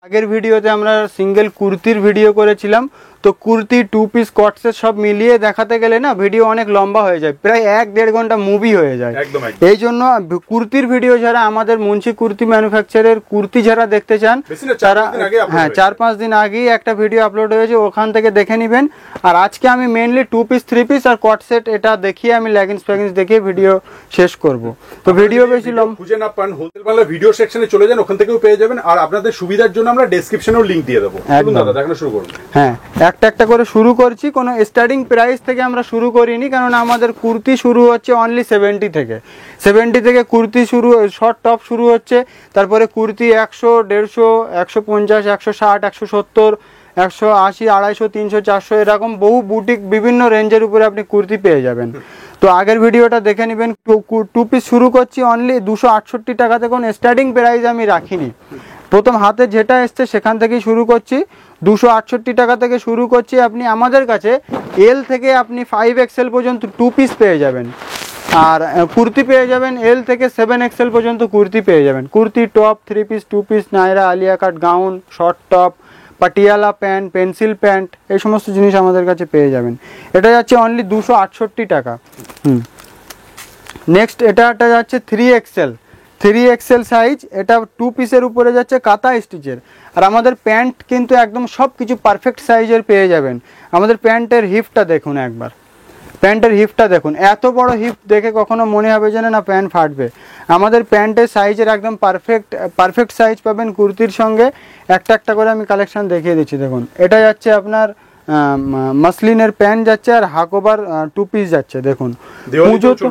আগের ভিডিওতে আমরা সিঙ্গেল কুর্তির ভিডিও করেছিলাম, তো কুর্তি টু পিস কট সেট সব মিলিয়ে দেখাতে গেলে না ভিডিও অনেক লম্বা হয়ে যায়, প্রায় 1-1.5 ঘন্টা মুভি হয়ে যায়। এই জন্য কুর্তির ভিডিও যারা আমাদের মুন্সি কুর্তি ম্যানুফ্যাকচারের কুর্তি যারা দেখতে চান তারা হ্যাঁ 4-5 দিন আগেই একটা ভিডিও আপলোড হয়েছে, ওখান থেকে দেখে নেবেন। আর আজকে আমি মেনলি 2 পিস 3 পিস আর কট সেট এটা দেখিয়ে আমি লেগিংস ফ্যাগিংস দেখিয়ে ভিডিও শেষ করব। তো ভিডিও বেশি লম্বা খুঁজে না পান হোলসেল বাংলা ভিডিও সেকশনে চলে যান, ওখান থেকেও পেয়ে যাবেন। আর আপনাদের সুবিধার জন্য আমরা ডেসক্রিপশনেও লিংক দিয়ে দেবো। দাদা দেখানো শুরু করুন। হ্যাঁ, একটা একটা করে শুরু করছি। কোনো স্টার্টিং প্রাইস থেকে আমরা শুরু করিনি, কারণ আমাদের কুর্তি শুরু হচ্ছে অনলি 70 থেকে। 70 থেকে কুর্তি শুরু, শর্ট টপ শুরু হচ্ছে, তারপরে কুর্তি 100, 150, 150, 160, 170, 180, 250, 300, 400 এরকম বহু বুটিক বিভিন্ন রেঞ্জের উপরে আপনি কুর্তি পেয়ে যাবেন। তো আগের ভিডিওটা দেখে নেবেন। 2 পিস শুরু করছি অনলি 268 টাকা থেকে। কোনো স্টার্টিং প্রাইস আমি রাখিনি, প্রথম হাতে যেটা এসছে সেখান থেকেই শুরু করছি। 268 টাকা থেকে শুরু করছি। আপনি আমাদের কাছে এল থেকে আপনি 5XL পর্যন্ত 2 পিস পেয়ে যাবেন, আর কুর্তি পেয়ে যাবেন এল থেকে 7XL পর্যন্ত কুর্তি পেয়ে যাবেন। Kurti, top, 3 piece, 2 piece, Naira, Alia cut, gown, short top, Patiala pant, pencil pant, এই সমস্ত জিনিস আমাদের কাছে পেয়ে যাবেন। এটা যাচ্ছে অনলি 268 টাকা। নেক্সট এটা যাচ্ছে 3XL সাইজ, এটা 2 পিসের উপরে যাচ্ছে কাতা স্টিচের। আর আমাদের প্যান্ট কিন্তু একদম সব কিছু পারফেক্ট সাইজের পেয়ে যাবেন। আমাদের প্যান্টের হিপটা দেখুন একবার, প্যান্টের হিপটা দেখুন, এত বড় হিপ দেখে কখনো মনে হবে যে না প্যান্ট ফাটবে। আমাদের প্যান্টের সাইজের একদম পারফেক্ট সাইজ পাবেন কুর্তির সঙ্গে। একটা একটা করে আমি কালেকশন দেখিয়ে দিচ্ছি। দেখুন, এটা যাচ্ছে আপনার মাসলিনের প্যান্ট যাচ্ছে, আর হাকোবার 2 পিস যাচ্ছে। দেখুন, পুজো তো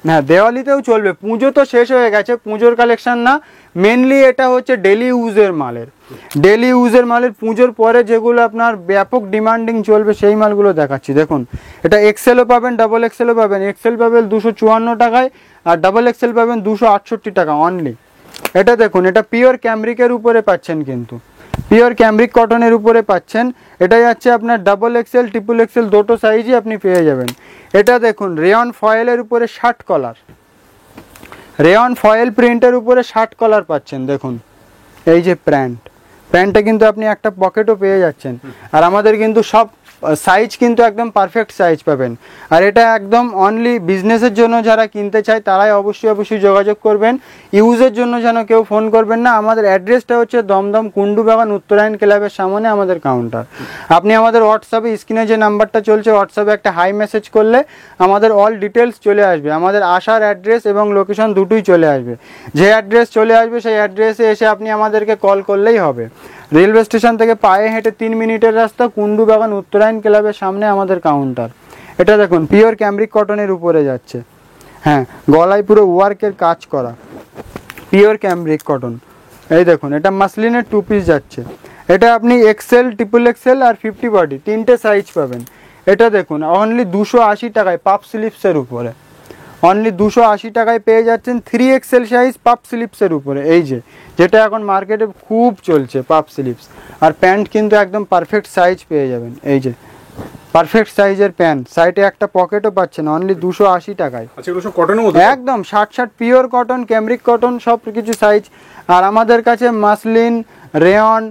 হ্যাঁ দেওয়ালিতেও চলবে, পুজো তো শেষ হয়ে গেছে, পুজোর কালেকশন না, মেনলি এটা হচ্ছে ডেলি ইউজের মালের পুজোর পরে যেগুলো আপনার ব্যাপক ডিমান্ডিং চলবে সেই মালগুলো দেখাচ্ছি। দেখুন, এটা এক্সেলও পাবেন, ডাবল এক্সেলও পাবেন। এক্সেল পাবেন 254 টাকায়, আর ডাবল এক্সেল পাবেন 268 টাকা অনলি। এটা দেখুন, এটা পিওর ক্যামব্রিকের উপরে পাচ্ছেন, কিন্তু পিওর ক্যামব্রিক কটনের উপরে পাচ্ছেন। এটা যাচ্ছে আপনার ডাবল এক্সেল, ট্রিপল এক্সেল দুটো সাইজই আপনি পেয়ে যাবেন। এটা দেখুন, রেয়ন ফয়েলের উপরে 60 কলার, রেয়ন ফয়েল প্রিন্টের উপরে 60 কলার পাচ্ছেন। দেখুন, এই যে প্যান্টটা কিন্তু আপনি একটা পকেটও পেয়ে যাচ্ছেন। আর আমাদের কিন্তু সব সাইজ কিন্তু একদম পারফেক্ট সাইজ পাবেন। আর এটা একদম অনলি বিজনেসের জন্য যারা কিনতে চায় তারাই অবশ্যই যোগাযোগ করবেন, ইউজের জন্য যেন কেউ ফোন করবেন না। আমাদের অ্যাড্রেসটা হচ্ছে দমদম কুন্ডু বাগান উত্তরায়ণ ক্লাবের সামনে আমাদের কাউন্টার। আপনি আমাদের হোয়াটসঅ্যাপে স্ক্রিনে যে নাম্বারটা চলছে হোয়াটসঅ্যাপে একটা হাই মেসেজ করলে আমাদের অল ডিটেলস চলে আসবে, আমাদের আসার অ্যাড্রেস এবং লোকেশন দুটোই চলে আসবে। যে অ্যাড্রেস চলে আসবে সেই অ্যাড্রেসে এসে আপনি আমাদেরকে কল করলেই হবে। রেলওয়ে স্টেশন থেকে পায়ে হেঁটে 3 মিনিটের রাস্তা, কুন্ডু বাগান উত্তরায়ণ ক্লাবের সামনে আমাদের কাউন্টার। এটা দেখুন, পিওর ক্যামব্রিক কটনের উপরে যাচ্ছে। হ্যাঁ, গলায় পুরো ওয়ার্কের কাজ করা পিওর ক্যামব্রিক কটন। এই দেখুন, এটা মাসলিনের 2 পিস যাচ্ছে। এটা আপনি এক্সেল, ট্রিপল এক্সেল আর 50 বডি 3টে সাইজ পাবেন। এটা দেখুন, অনলি 280 টাকায় পাপ স্লিপসের উপরে, অনলি 280 টাকায় পেয়ে যাচ্ছেন 3XL সাইজ পাপ স্লিপসের উপরে। এই যেটা এখন মার্কেটে খুব চলছে পাপ স্লিপস। আর প্যান্ট কিন্তু একদম পারফেক্ট সাইজ পেয়ে যাবেন। এই যে পারফেক্ট সাইজের প্যান্ট, সাইডে একটা পকেটও পাচ্ছেন অনলি 280 টাকায়। একদম 60 পিওর কটন, ক্যামব্রিক কটন সব কিছু সাইজ। আর আমাদের কাছে মাসলিন, রেয়ন,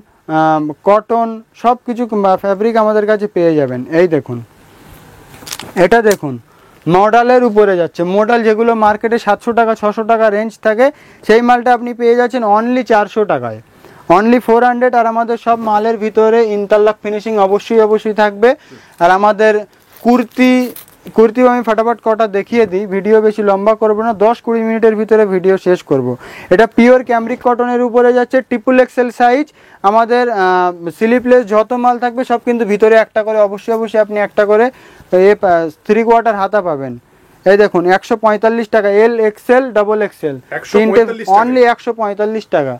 কটন সব কিছু ফ্যাব্রিক আমাদের কাছে পেয়ে যাবেন। এই দেখুন, এটা দেখুন, মডেলের উপরে যাচ্ছে। মডেল যেগুলো মার্কেটে 700 টাকা 600 টাকা রেঞ্জ থাকে, সেই মালটা আপনি পেয়ে যাচ্ছেন অনলি 400 টাকায়, অনলি 400। আর আমাদের সব মালের ভিতরে ইন্টারলক ফিনিশিং অবশ্যই থাকবে। আর আমাদের কুর্তিও আমি ফটাফট কটা দেখিয়ে দিই, ভিডিও বেশি লম্বা করবো না, 10-20 মিনিটের ভিতরে ভিডিও শেষ করব। এটা পিওর ক্যামব্রিক কটনের উপরে যাচ্ছে, ট্রিপল এক্সেল সাইজ। আমাদের স্লিপলেস যত মাল থাকবে সব কিন্তু ভিতরে একটা করে অবশ্যই আপনি একটা করে 3/4 হাতা পাবেন। এই দেখুন, 145 টাকা, এল এক্সেল ডাবল এক্সেল তিনটে অনলি 145 টাকা,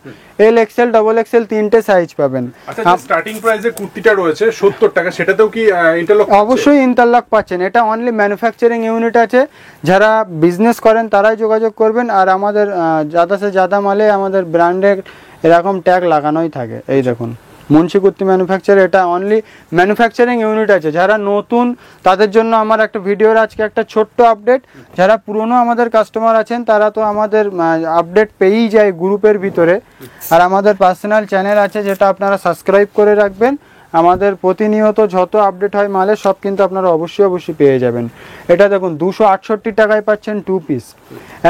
এল এক্সেল ডাবল এক্সেল 3টে সাইজ পাবেন। স্টার্টিং প্রাইসে কুর্তিটা রয়েছে 70 টাকা, সেটাতেও কি ইন্টারলক? অবশ্যই ইন্টারলক পাচ্ছেন। এটা অনলি ম্যানুফ্যাকচারিং ইউনিট আছে, যারা বিজনেস করেন তারাই যোগাযোগ করবেন। আর আমাদের জাদা সে জাদা মালে আমাদের ব্র্যান্ডের এরকম ট্যাগ লাগানোই থাকে। এই দেখুন, মুন্সিকুর্তি ম্যানুফ্যাকচার, এটা অনলি ম্যানুফ্যাকচারিং ইউনিট আছে। যারা নতুন তাদের জন্য আমার একটা ভিডিওর আজকে একটা ছোট্ট আপডেট, যারা পুরনো আমাদের কাস্টমার আছেন তারা তো আমাদের আপডেট পেয়েই যায় গ্রুপের ভিতরে, আর আমাদের পার্সোনাল চ্যানেল আছে যেটা আপনারা সাবস্ক্রাইব করে রাখবেন। আমাদের প্রতিনিয়ত যত আপডেট হয় মালে সব কিন্তু আপনারা অবশ্যই পেয়ে যাবেন। এটা দেখুন 268 টাকায় পাচ্ছেন 2 পিস,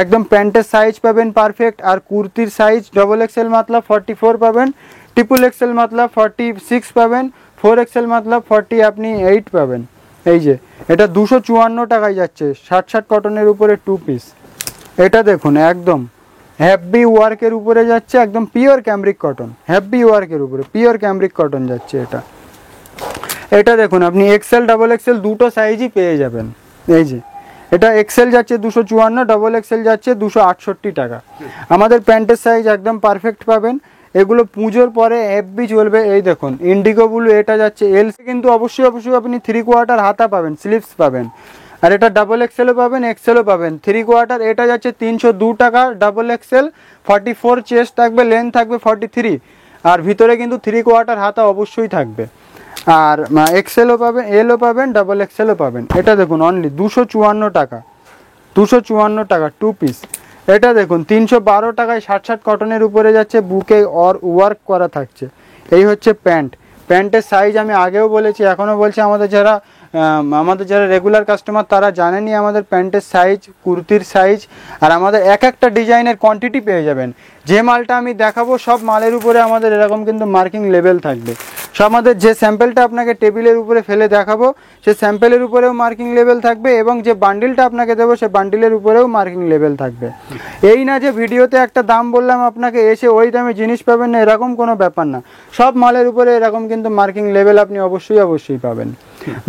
একদম প্যান্টের সাইজ পাবেন পারফেক্ট, আর কুর্তির সাইজ ডবল এক্সেল মাতলাব 44 পাবেন, ট্রিপল এক্সেল মাতলাব 46 পাবেন, 4XL মাতলাব 48 পাবেন। এই যে এটা 254 টাকায় যাচ্ছে, 60 কটনের উপরে 2 পিস। এটা দেখুন একদম হেভি ওয়ার্কের উপরে যাচ্ছে, একদম পিওর ক্যামব্রিক কটন, হেভি ওয়ার্কের উপরে পিওর ক্যামব্রিক কটন যাচ্ছে এটা। এটা দেখুন আপনি এক্সেল ডাবল এক্সেল দুটো সাইজই পেয়ে যাবেন। এই যে এটা এক্সেল যাচ্ছে 254, ডাবল এক্সেল যাচ্ছে 268 টাকা। আমাদের প্যান্টের সাইজ একদম পারফেক্ট পাবেন, এগুলো পুজোর পরে হেভি চলবে। এই দেখুন ইন্ডিগো ব্লু, এটা যাচ্ছে এল, কিন্তু অবশ্যই আপনি 3/4 হাতা পাবেন, স্লিভস পাবেন। আর এটা ডাবল এক্সেলও পাবেন, এক্সেলও পাবেন 3/4। এটা যাচ্ছে 302 টাকা, ডাবল এক্সেল 44 চেস্ট থাকবে, লেন্থ থাকবে 43, আর ভিতরে কিন্তু 3/4 হাতা অবশ্যই থাকবে। আর এক্সেলও পাবেন, এলও পাবেন, ডাবল এক্সেলও পাবেন। এটা দেখুন অনলি 254 টাকা, 254 টাকা 2 পিস। এটা দেখুন 312 টাকায় 60 কটনের উপরে যাচ্ছে, বুকে ওয়ার্ক করা থাকছে। এই হচ্ছে প্যান্ট। প্যান্টের সাইজ আমি আগেও বলেছি, এখনও বলছি, আমাদের যারা রেগুলার কাস্টমার তারা জানেনই আমাদের প্যান্টের সাইজ, কুর্তির সাইজ, আর আমাদের এক একটা ডিজাইনের কোয়ান্টিটি পেয়ে যাবেন। যে মালটা আমি দেখাবো সব মালের উপরে আমাদের এরকম কিন্তু মার্কিং লেভেল থাকবে। সব আমাদের যে স্যাম্পেলটা আপনাকে টেবিলের উপরে ফেলে দেখাবো সে স্যাম্পেলের উপরেও মার্কিং লেভেল থাকবে, এবং যে বান্ডিলটা আপনাকে দেবো সে বান্ডিলের উপরেও মার্কিং লেভেল থাকবে। এই না যে ভিডিওতে একটা দাম বললাম আপনাকে এসে ওই দামে জিনিস পাবেন না, এরকম কোনো ব্যাপার না। সব মালের উপরে এরকম কিন্তু মার্কিং লেভেল আপনি অবশ্যই পাবেন।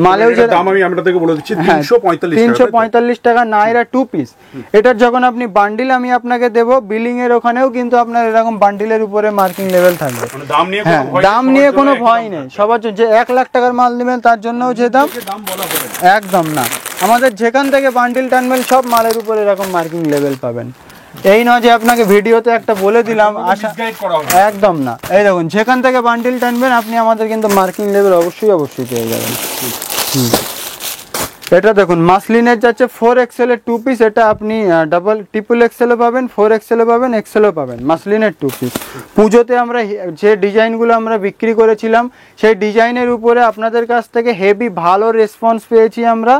মালেও যে দাম আমি আপনাদেরকে বলে দিচ্ছি 345 টাকা নাইরা 2 পিস। এটার যখন আপনি বান্ডিল আমি আপনাকে দেবো বিলিং এর ওখানেও কিন্তু আপনার এরকম বান্ডিলের উপরে মার্কিং লেভেল থাকবে। দাম নিয়ে কোনো ভয় নেই। সবার জন্য যে 1 লাখ টাকার মাল নেবেন তার জন্যও যে দাম একদম না। আমাদের যেখান থেকে বান্ডিল টানবেন সব মালের উপরে এরকম মার্কিং লেভেল পাবেন। এই নয় যে আপনাকে ভিডিওতে একটা বলে দিলাম আশা, একদম না। এই দেখুন যেখান থেকে বান্ডিল টানবেন আপনি আমাদের কিন্তু মার্কিং লেভেল অবশ্যই পেয়ে যাবেন। এটা দেখুন মাসলিনের যাচ্ছে 4XL এর 2 পিস। এটা আপনি ট্রিপল এক্সেলও পাবেন, 4XL পাবেন, এক্সেলও পাবেন, মাসলিনের 2 পিস। পুজোতে আমরা যে ডিজাইনগুলো আমরা বিক্রি করেছিলাম সেই ডিজাইনের উপরে আপনাদের কাছ থেকে হেভি ভালো রেসপন্স পেয়েছি আমরা।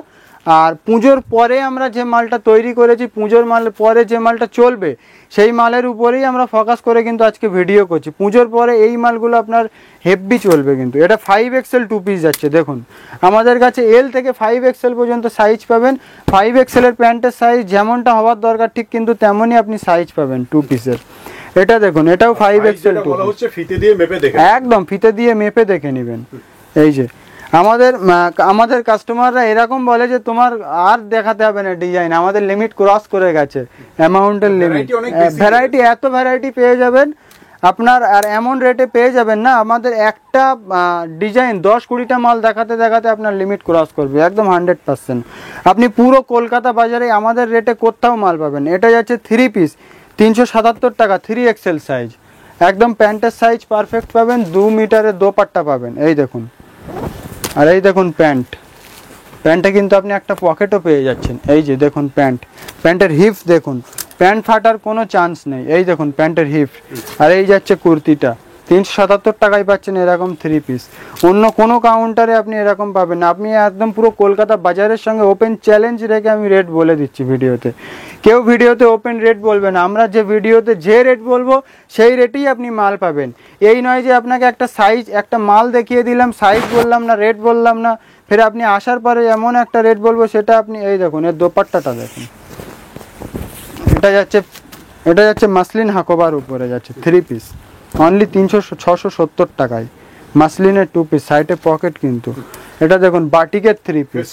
আর পুজোর পরে আমরা যে মালটা তৈরি করেছি, পুজোর মাল পরে যে মালটা চলবে সেই মালের উপরেই আমরা ফোকাস করে কিন্তু আজকে ভিডিও করছি। পুজোর পরে এই মালগুলো আপনার হেভি চলবে কিন্তু। এটা 5XL 2 পিস যাচ্ছে। দেখুন আমাদের কাছে এল থেকে 5XL পর্যন্ত সাইজ পাবেন। 5XL এর প্যান্টের সাইজ যেমনটা হওয়ার দরকার ঠিক কিন্তু তেমনই আপনি সাইজ পাবেন 2 পিসের। এটা দেখুন এটাও 5XL 2 পিস, একদম ফিতে দিয়ে মেপে দেখে নেবেন। এই যে আমাদের কাস্টমাররা এরকম বলে যে তোমার আর দেখাতে হবে না ডিজাইন, আমাদের লিমিট ক্রস করে গেছে, অ্যামাউন্টের লিমিট। ভ্যারাইটি এত ভ্যারাইটি পেয়ে যাবেন আপনার, আর এমন রেটে পেয়ে যাবেন না, আমাদের একটা ডিজাইন 10-20টা মাল দেখাতে আপনার লিমিট ক্রস করবে একদম 100%। আপনি পুরো কলকাতা বাজারে আমাদের রেটে কোথাও মাল পাবেন। এটা যাচ্ছে 3 পিস 377 টাকা, 3XL সাইজ, একদম প্যান্টের সাইজ পারফেক্ট পাবেন, 2 মিটারের দোপাট্টা পাবেন। এই দেখুন, আর এই দেখুন প্যান্টে কিন্তু আপনি একটা পকেটও পেয়ে যাচ্ছেন। এই যে দেখুন প্যান্টের হিপ দেখুন, প্যান্ট ফাটার কোনো চান্স নেই। এই দেখুন প্যান্টের হিপ। আর এই যাচ্ছে কুর্তিটা 377 টাকায় পাচ্ছেন এরকম 3 পিস। অন্য কোনো কাউন্টারে আপনি এরকম পাবেন না। আপনি একদম পুরো কলকাতা বাজারের সঙ্গে ওপেন চ্যালেঞ্জ রেখে আমি রেট বলে দিচ্ছি ভিডিওতে। কেউ ভিডিওতে ওপেন রেট বলবে না, আমরা যে ভিডিওতে যে রেট বলবো সেই রেটেই আপনি মাল পাবেন। এই নয় যে আপনাকে একটা মাল দেখিয়ে দিলাম, সাইজ বললাম না, রেট বললাম না, ফের আপনি আসার পরে এমন একটা রেট বলবো সেটা আপনি, এই দেখুন এর দোপাট্টাটা দেখুন। এটা যাচ্ছে মাসলিন হাকোবার উপরে যাচ্ছে 3 পিস, অনলি 670 টাকায় মাসলিনের 2 পিস, সাইডে পকেট কিন্তু। এটা দেখুন বাটিকের 3 পিস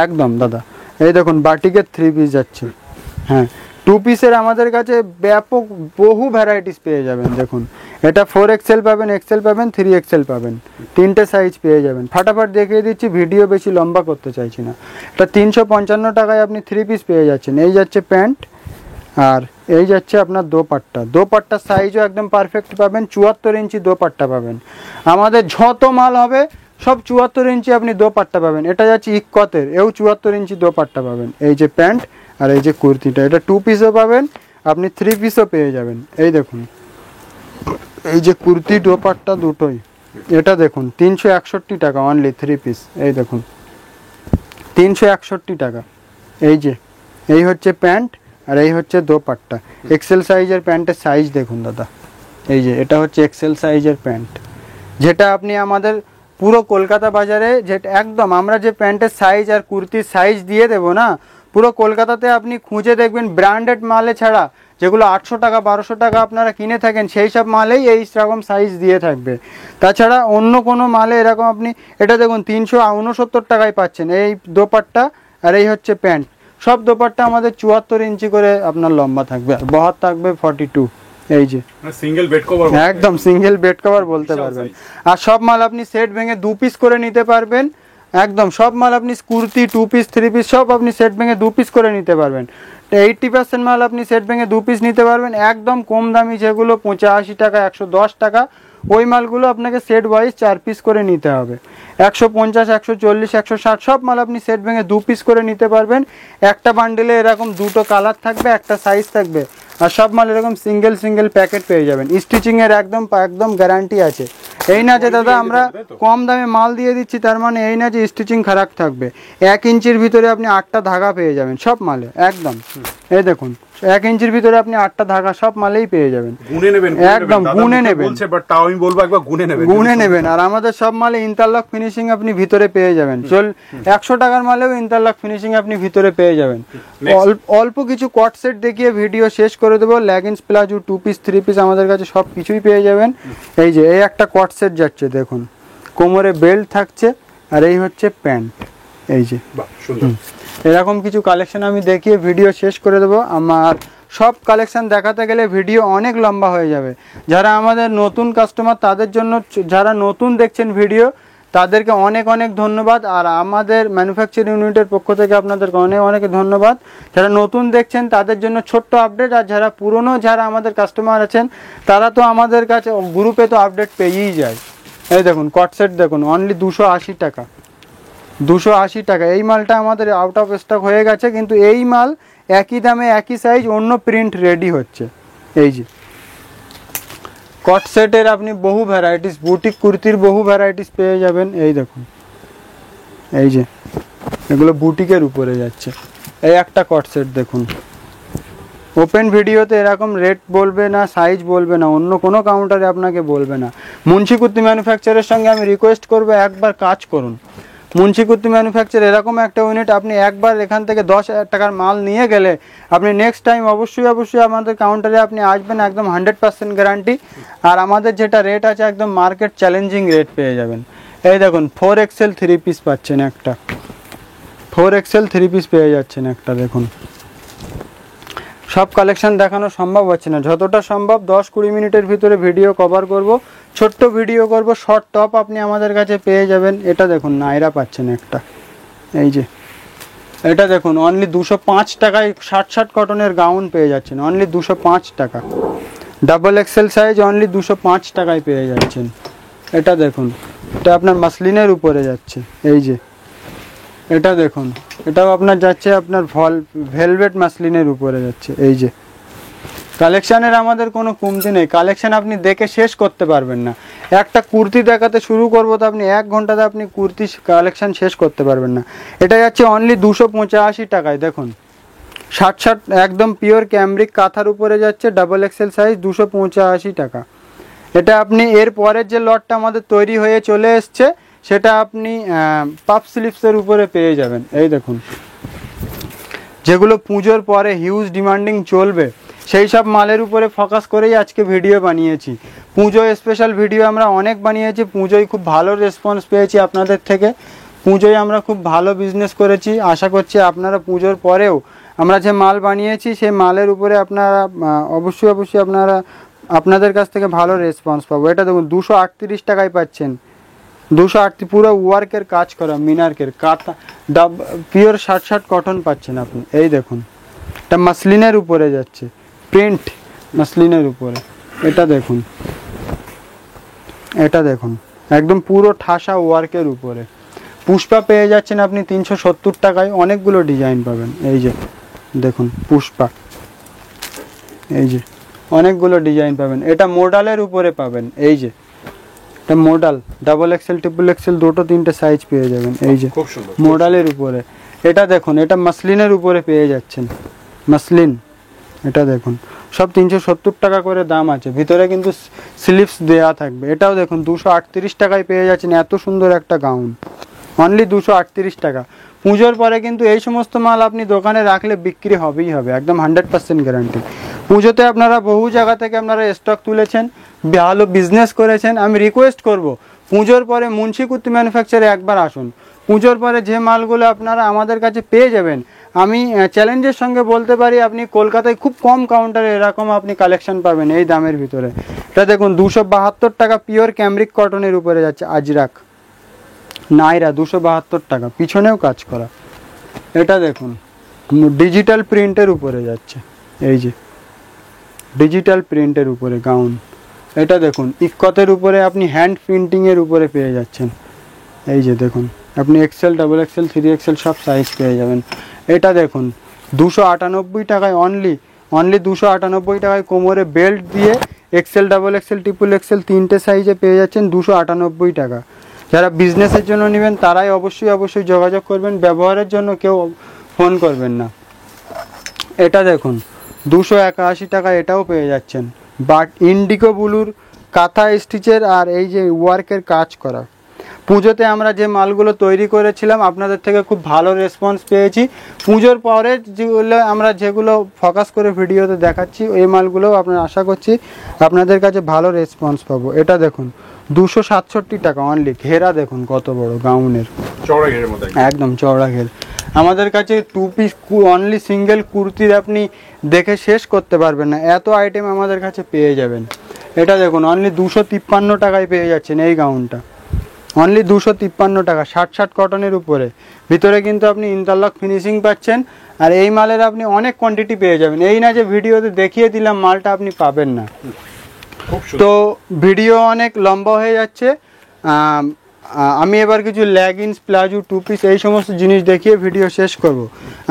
একদম দাদা। এই দেখুন বাটিকের 3 পিস যাচ্ছে। হ্যাঁ 2 পিসের আমাদের কাছে ব্যাপক বহু ভ্যারাইটিস পেয়ে যাবেন। দেখুন এটা 4XL পাবেন, XL পাবেন, 3XL পাবেন, 3টে সাইজ পেয়ে যাবেন। ফাটাফাট দেখিয়ে দিচ্ছি, ভিডিও বেশি লম্বা করতে চাইছি না। এটা 355 টাকায় আপনি 3 পিস পেয়ে যাচ্ছেন। এই যাচ্ছে প্যান্ট, আর এই যাচ্ছে আপনার দোপাট্টা, দোপাট্টার সাইজও একদম পারফেক্ট পাবেন, 74 ইঞ্চি দোপাট্টা পাবেন। আমাদের যত মাল হবে সব 74 ইঞ্চি আপনি দোপাট্টা পাবেন। এটা যাচ্ছে ইক্কতের, এও 74 ইঞ্চি দোপাট্টা পাবেন। এই যে প্যান্ট আর এই যে কুর্তিটা, এটা 2 পিসও পাবেন, আপনি 3 পিসও পেয়ে যাবেন। এই দেখুন, এই যে কুর্তি দোপাট্টা দুটোই, এটা দেখুন 361 টাকা অনলি 3 পিস। এই দেখুন 361 টাকা। এই যে এই হচ্ছে প্যান্ট আর এই হচ্ছে দোপাট্টা। এক্সেল সাইজের প্যান্টের সাইজ দেখুন দাদা, এই যে এটা হচ্ছে এক্সেল সাইজের প্যান্ট, যেটা আপনি আমাদের পুরো কলকাতা বাজারে যেটা একদম আমরা যে প্যান্টের সাইজ আর কুর্তির সাইজ দিয়ে দেবো না, পুরো কলকাতাতে আপনি খুঁজে দেখবেন ব্র্যান্ডেড মালে ছাড়া যেগুলো 800 টাকা 1200 টাকা আপনারা কিনে থাকেন, সেই সব মালেই এই রকম সাইজ দিয়ে থাকবে। তাছাড়া অন্য কোনো মালে এরকম আপনি, এটা দেখুন 369 টাকায় পাচ্ছেন এই দোপাট্টা আর এই হচ্ছে প্যান্ট। সব দোপাট্টা আমাদের 74 ইঞ্চি করে আপনার লম্বা থাকবে, আর বহর থাকবে 42। এই যে সিঙ্গেল বেড কভার, একদম সিঙ্গেল বেড কভার বলতে পারবেন। আর সব মাল আপনি সেট ভেঙে 2 পিস করে নিতে পারবেন। একদম সব মাল আপনি কুর্তি 2 পিস 3 পিস সব আপনি সেট ভেঙে 2 পিস করে নিতে পারবেন। 80% মাল আপনি সেট ভেঙে 2 পিস নিতে পারবেন। একদম কম দামি যেগুলো 85 টাকা 110 টাকা, ওই মালগুলো আপনাকে সেট ওয়াইজ 4 পিস করে নিতে হবে। 150 140 160 সব মাল আপনি সেট ভেঙে 2 পিস করে নিতে পারবেন। একটা বান্ডেলে এরকম দুটো কালার থাকবে, একটা সাইজ থাকবে, আর সব মাল এরকম সিঙ্গেল সিঙ্গেল প্যাকেট পেয়ে যাবেন। স্টিচিং এর একদম একদম গ্যারান্টি আছে। এই না যে দাদা আমরা কম দামে মাল দিয়ে দিচ্ছি তার মানে এই না যে স্টিচিং খারাপ থাকবে। 1 ইঞ্চির ভিতরে আপনি 8টা ধাগা পেয়ে যাবেন সব মালে একদম। এই দেখুন 1 ইঞ্চির ভিতরে আপনি 8টা ধাগা সব মালেই পেয়ে যাবেন। গুনে নেবেন, একদম গুনে নেবেন, বলছে বাট তাও আমি বলবো একবার গুনে নেবেন, গুনে নেবেন। আর আমাদের সব মালে ইন্টারলক ফিনিশিং আপনি ভিতরে পেয়ে যাবেন। 100 টাকার মালেও ইন্টারলক ফিনিশিং আপনি ভিতরে পেয়ে যাবেন। অল্প কিছু কট সেট দেখিয়ে ভিডিও শেষ করে দেবো। লেগিংস প্লাজো 2 পিস 3 পিস আমাদের কাছে সব কিছুই পেয়ে যাবেন। এই যে এই একটা কট সেট যাচ্ছে দেখুন, কোমরে বেল্ট থাকছে আর এই হচ্ছে প্যান্ট। এই যে বাহ সুন্দর, এরকম কিছু কালেকশন আমি দেখিয়ে ভিডিও শেষ করে দেবো। আমার সব কালেকশন দেখাতে গেলে ভিডিও অনেক লম্বা হয়ে যাবে। যারা আমাদের নতুন কাস্টমার তাদের জন্য, যারা নতুন দেখছেন ভিডিও তাদেরকে অনেক অনেক ধন্যবাদ। আর আমাদের ম্যানুফ্যাকচারিং ইউনিটের পক্ষ থেকে আপনাদেরকে অনেক অনেক ধন্যবাদ। যারা নতুন দেখছেন তাদের জন্য ছোট্ট আপডেট, আর যারা পুরনো যারা আমাদের কাস্টমার আছেন তারা তো আমাদের কাছে গ্রুপে তো আপডেট পেয়েই যায়। এই দেখুন কট সেট দেখুন অনলি 280 টাকা, 280 টাকা। এই মালটা আমাদের আউট অফ স্টক হয়ে গেছে, কিন্তু এই মাল একই দামে একই সাইজ অন্য প্রিন্ট রেডি হচ্ছে। এই যে কট সেটের আপনি বহু ভ্যারাইটিস, বুটিক কুর্তির বহু ভ্যারাইটিস পেয়ে যাবেন। এই দেখুন এই যে এগুলো বুটিকের উপরে যাচ্ছে। এই একটা কট সেট দেখুন, ওপেন ভিডিওতে এরকম রেট বলবে না, সাইজ বলবে না, অন্য কোনো কাউন্টারে আপনাকে বলবে না। মুন্সি কুর্তি ম্যানুফ্যাকচারের সঙ্গে আমি রিকোয়েস্ট করবো একবার কাজ করুন। মুন্সি কুর্তি ম্যানুফ্যাকচার এরকম একটা ইউনিট, আপনি একবার এখান থেকে 10,000 টাকার মাল নিয়ে গেলে আপনি নেক্সট টাইম অবশ্যই আমাদের কাউন্টারে আপনি আসবেন, একদম 100% গ্যারান্টি। আর আমাদের যেটা রেট আছে একদম মার্কেট চ্যালেঞ্জিং রেট পেয়ে যাবেন। এই দেখুন 4XL 3 পিস পাচ্ছেন একটা, 4XL 3 পিস পেয়ে যাচ্ছেন একটা। দেখুন সব কালেকশন দেখানো সম্ভব হচ্ছে না, যতটা সম্ভব 10-20 মিনিটের ভিতরে ভিডিও কভার করব, ছোট্ট ভিডিও করব। শর্ট টপ আপনি আমাদের কাছে পেয়ে যাবেন। এটা দেখুন নাইরা পাচ্ছেন একটা, এই যে এটা দেখুন অনলি 205 টাকায় 60 কটনের গাউন পেয়ে যাচ্ছেন, অনলি 205 টাকা। ডাবল এক্সেল সাইজ অনলি 205 টাকায় পেয়ে যাচ্ছেন। এটা দেখুন এটা আপনার মাসলিনের উপরে যাচ্ছে। এই যে এটা দেখুন এটাও আপনার যাচ্ছে আপনার ভেলভেট মাসলিনের উপরে যাচ্ছে। এই যে কালেকশানের আমাদের কোনো কমতি নেই, কালেকশান আপনি দেখে শেষ করতে পারবেন না। একটা কুর্তি দেখাতে শুরু করবো তো আপনি 1 ঘন্টাতে আপনি কুর্তি কালেকশান শেষ করতে পারবেন না। এটা যাচ্ছে অনলি 285 টাকায়। দেখুন 60 একদম পিওর ক্যামব্রিক কাঁথার উপরে যাচ্ছে, ডাবল এক্সেল সাইজ 285 টাকা। এটা আপনি এর পরের যে লটটা আমাদের তৈরি হয়ে চলে এসছে সেটা আপনি পাফ স্লিভসের উপরে পেয়ে যাবেন। এই দেখুন যেগুলো পুজোর পরে হিউজ ডিমান্ডিং চলবে সেই সব মালের উপরে ফোকাস করেই আজকে ভিডিও বানিয়েছি। পুজো স্পেশাল ভিডিও আমরা অনেক বানিয়েছি, পুজোয় খুব ভালো রেসপন্স পেয়েছি আপনাদের থেকে, পুজোয় আমরা খুব ভালো বিজনেস করেছি। আশা করছি আপনারা পুজোর পরেও আমরা যে মাল বানিয়েছি সেই মালের উপরে আপনারা অবশ্যই আপনাদের কাছ থেকে ভালো রেসপন্স পাবো। এটা দেখুন 238 টাকায় পাচ্ছেন, 238 পুরো ওয়ার্কের কাজ করা মিনার্কের কাঁথা পিওর 60 কটন পাচ্ছেন আপনি। এই দেখুন এটা মাসলিনের উপরে যাচ্ছে, প্রিন্ট মাসলিনের উপরে। এটা দেখুন, এটা দেখুন একদম পুরো ঠাসা ওয়ার্কের উপরে। পুষ্পা পেয়ে যাচ্ছেন আপনি 370 টাকায়, অনেকগুলো ডিজাইন পাবেন। এই যে দেখুন পুষ্পা, এই যে অনেকগুলো ডিজাইন পাবেন। এটা মডালের উপরে পাবেন। এই যে এটা modal, double XL triple Excel দুটো তিনটে সাইজ পেয়ে যাবেন। এই যে খুব সুন্দর মডালের উপরে। এটা দেখুন, এটা মাসলিনের উপরে পেয়ে যাচ্ছেন, মাসলিন। এটা দেখুন সব 370 টাকা করে দাম আছে, ভিতরে কিন্তু স্লিভস দেওয়া থাকবে। এটাও দেখুন 238 টাকায় পেয়ে যাচ্ছেন এত সুন্দর একটা গাউন, অনলি 238 টাকা। পুজোর পরে কিন্তু এই সমস্ত মাল আপনি দোকানে রাখলে বিক্রি হবেই হবে, একদম 100% গ্যারান্টি। পুজোতে আপনারা বহু জায়গা থেকে আপনারা স্টক তুলেছেন, ভালো বিজনেস করেছেন। আমি রিকোয়েস্ট করব পুজোর পরে মুন্সি কুর্তি ম্যানুফ্যাকচারে একবার আসুন। পুজোর পরে যে মালগুলো আপনারা আমাদের কাছে পেয়ে যাবেন, আমি চ্যালেঞ্জের সঙ্গে বলতে পারি আপনি কলকাতায় খুব কম কাউন্টারে এরকম আপনি কালেকশন পাবেন এই দামের ভিতরে। এটা দেখুন 272 টাকা পিওর ক্যামরিক কটনের উপরে যাচ্ছে, আজরাক নাইরা 272 টাকা, পিছনেও কাজ করা। এটা দেখুন ডিজিটাল প্রিন্টের উপরে যাচ্ছে, এই যে ডিজিটাল প্রিন্টের উপরে গাউন। এটা দেখুন ইক্কতের উপরে আপনি হ্যান্ড প্রিন্টিংয়ের উপরে পেয়ে যাচ্ছেন। এই যে দেখুন আপনি এক্সেল, ডাবল এক্সেল, 3XL সব সাইজ পেয়ে যাবেন। এটা দেখুন 298 টাকায়, অনলি 298 টাকায় কোমরে বেল্ট দিয়ে XL, double XL, triple XL তিনটে সাইজে পেয়ে যাচ্ছেন 298 টাকা। যারা বিজনেসের জন্য নেবেন তারাই অবশ্যই যোগাযোগ করবেন, ব্যবহারের জন্য কেউ ফোন করবেন না। এটা দেখুন 281 টাকা, এটাও পেয়ে যাচ্ছেন। বাট ইন্ডিগো ব্লুর কাঁথা স্টিচের আর এই যে ওয়ার্কের কাজ করা। পুজোতে আমরা যে মালগুলো তৈরি করেছিলাম আপনাদের থেকে খুব ভালো রেসপন্স পেয়েছি। পুজোর পরে যেগুলো ফোকাস করে ভিডিওতে দেখাচ্ছি এই মালগুলোও আপনারা আশা করছি আপনাদের কাছে ভালো রেসপন্স পাবো। এটা দেখুন 267 টাকা অনলি। ঘেরা দেখুন কত বড় গাউনের, চওড়া ঘেরের মধ্যে, একদম চওড়া ঘের। আমাদের কাছে 2 পিস অনলি সিঙ্গেল কুর্তির আপনি দেখে শেষ করতে পারবেন না, এত আইটেম আমাদের কাছে পেয়ে যাবেন। এটা দেখুন অনলি 253 টাকায় পেয়ে যাচ্ছেন এই গাউনটা, অনলি 253 টাকা। 60 কটনের উপরে, ভিতরে কিন্তু আপনি ইন্টারলক ফিনিশিং পাচ্ছেন। আর এই মালের আপনি অনেক কোয়ান্টিটি পেয়ে যাবেন, এই না যে ভিডিওতে দেখিয়ে দিলাম মালটা আপনি পাবেন না। তো ভিডিও অনেক লম্বা হয়ে যাচ্ছে, আমি এবার কিছু লেগিংস, প্লাজো, 2 পিস এই সমস্ত জিনিস দেখিয়ে ভিডিও শেষ করব।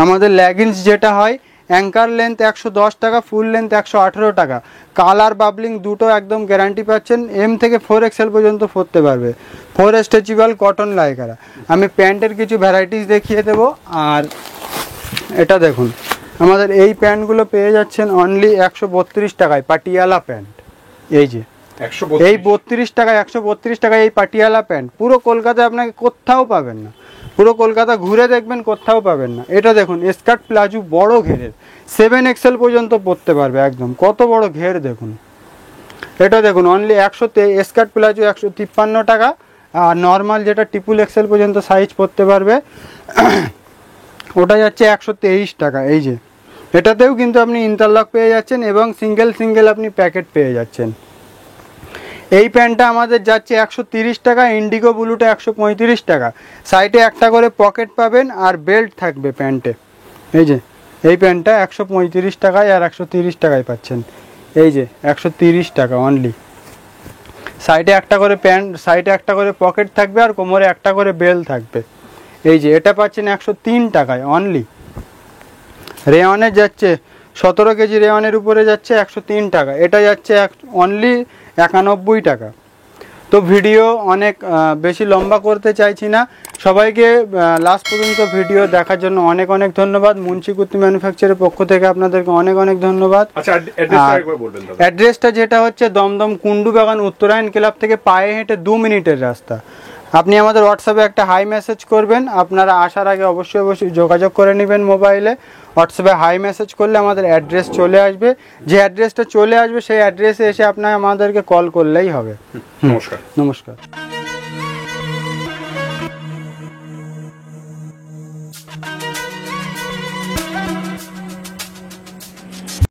আমাদের লেগিংস যেটা হয় অ্যাঙ্কার লেন্থ 110 টাকা, ফুল লেন্থ 118 টাকা। কালার বাবলিং দুটো একদম গ্যারান্টি পাচ্ছেন। M থেকে 4XL পর্যন্ত পরতে পারবে, 4 স্ট্রেচেবল কটন লাইকারা। আমি প্যান্টের কিছু ভ্যারাইটিস দেখিয়ে দেবো। আর এটা দেখুন আমাদের এই প্যান্টগুলো পেয়ে যাচ্ছেন অনলি 132 টাকায়, পাটিয়ালা প্যান্ট। এই যে এই 32 টাকায়, 132 টাকায় এই পাটিয়ালা প্যান্ট। পুরো কলকাতায় আপনাকে কোথাও পাবেন না, পুরো কলকাতা ঘুরে দেখবেন কোথাও পাবেন না। এটা দেখুন স্কার্ট প্লাজো বড় ঘেরের, 7XL পর্যন্ত পরতে পারবে একদম, কত বড় ঘের দেখুন। এটা দেখুন অনলি স্কার্ট প্লাজো 153 টাকা। আর নর্মাল যেটা ট্রিপল XL পর্যন্ত সাইজ পরতে পারবে ওটা যাচ্ছে 123 টাকা। এই যে এটাতেও কিন্তু আপনি ইন্টারলক পেয়ে যাচ্ছেন এবং সিঙ্গেল আপনি প্যাকেট পেয়ে যাচ্ছেন। এই প্যান্টটা আমাদের যাচ্ছে 130 টাকা, ইন্ডিগো ব্লুটা 135 টাকা। সাইডে একটা করে পকেট পাবেন আর বেল্ট থাকবে প্যান্টে। এই যে এই প্যান্টটা 135 টাকায় আর 130 টাকায় পাচ্ছেন। এই যে 130 টাকা অনলি। সাইডে একটা করে সাইডে একটা করে পকেট থাকবে আর কোমরে একটা করে বেল্ট থাকবে। এই যে এটা পাচ্ছেন 103 টাকায় অনলি। রেওয়ানে যাচ্ছে 17 কেজি রেওয়ানের উপরে যাচ্ছে 103 টাকা, এটা যাচ্ছে অনলি 91 টাকা। তো ভিডিও অনেক বেশি লম্বা করতে চাইছি না, সবাইকে লাস্ট পর্যন্ত ভিডিও দেখার জন্য অনেক ধন্যবাদ। মুন্সি কুর্তি ম্যানুফ্যাকচারের পক্ষ থেকে আপনাদেরকে অনেক ধন্যবাদ। আচ্ছা অ্যাড্রেসটা একবার বলবেন দাদা। অ্যাড্রেসটা যেটা হচ্ছে দমদম কুন্ডু বাগান উত্তরায়ণ ক্লাব থেকে পায়ে হেঁটে 2 মিনিটের রাস্তা। আপনি আমাদের হোয়াটসঅ্যাপে একটা হাই মেসেজ করবেন, আপনারা আসার আগে অবশ্যই যোগাযোগ করে নেবেন মোবাইলে। হোয়াটসঅ্যাপে হাই মেসেজ করলে আমাদের অ্যাড্রেস চলে আসবে, যে অ্যাড্রেসটা চলে আসবে সেই অ্যাড্রেসে এসে আপনার আমাদেরকে কল করলেই হবে। নমস্কার।